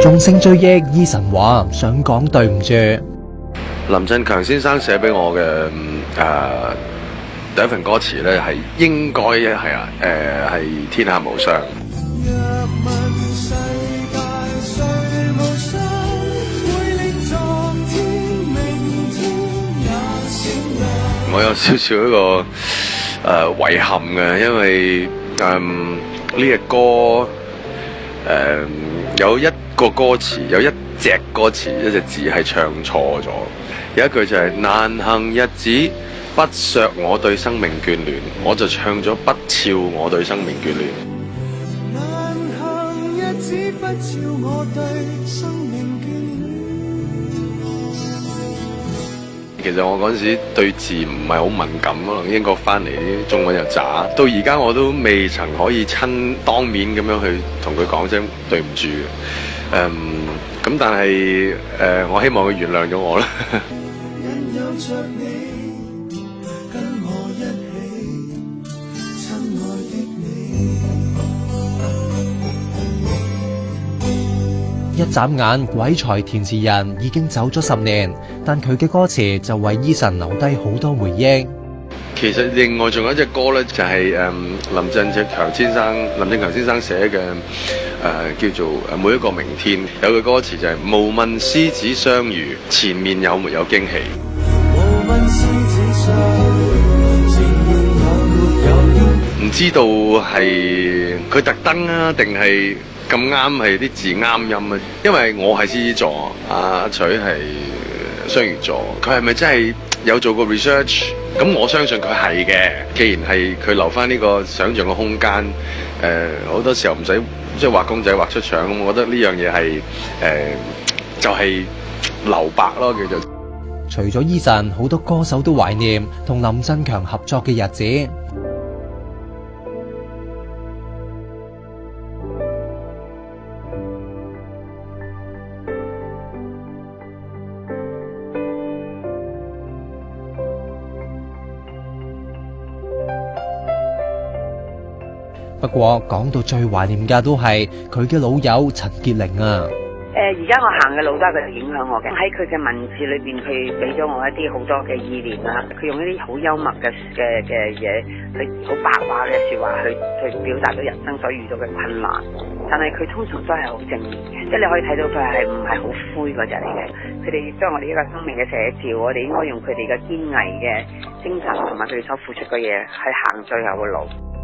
眾星追憶，Eason話想講對唔住。林振強先生寫俾我嘅第一份歌詞咧，係應該係係天下無雙。我有少少一個遺憾嘅，因為呢個歌有一個歌詞，有一隻歌詞，一隻字係唱錯咗。有一句就係難行日子不削我對生命眷戀，我就唱咗不肖我對生命眷戀。難行日子不肖我對生命眷戀。其實我嗰陣時對字唔係好敏感，可能英國翻嚟啲中文又渣，到而家我都未曾可以親當面咁樣去同佢講聲對唔住。咁但係我希望佢原諒咗我啦。一眨眼，鬼才填詞人已經走咗10年，但佢嘅歌詞就為 Eason 留低好多回憶。其實另外仲有一隻歌咧，就係林振強先生寫嘅叫做每一個明天，有句歌詞就係無問獅子相遇，前面有沒有驚喜。無問獅子相遇，前面有沒有驚喜。唔知道係佢特登啊，定係咁啱係啲字啱音啊？因為我係獅子座，阿徐係雙魚座，佢係咪真係有做過 research？咁我相信佢係嘅。既然係佢留翻呢個想像嘅空間，好多時候唔使即係畫公仔畫出腸，咁我覺得呢樣嘢係就係留白咯，叫做。除咗 Eason，好多歌手都懷念同林振強合作嘅日子。不過講到最懷念嘅都係佢嘅老友陳潔靈啊。而家我行嘅路都係佢影響我嘅。喺佢嘅文字裏邊，佢俾咗我一啲好多嘅意念啦。佢用一啲好幽默嘅嘢，好白話嘅說話去表達咗人生所遇到嘅困難。但係佢通常都係好正面嘅，即係你可以睇到佢係唔係好灰嗰隻嚟嘅。佢哋將我哋一個生命嘅寫照，我哋應該用佢哋嘅堅毅嘅精神同埋佢哋所付出嘅嘢，去行最後嘅路。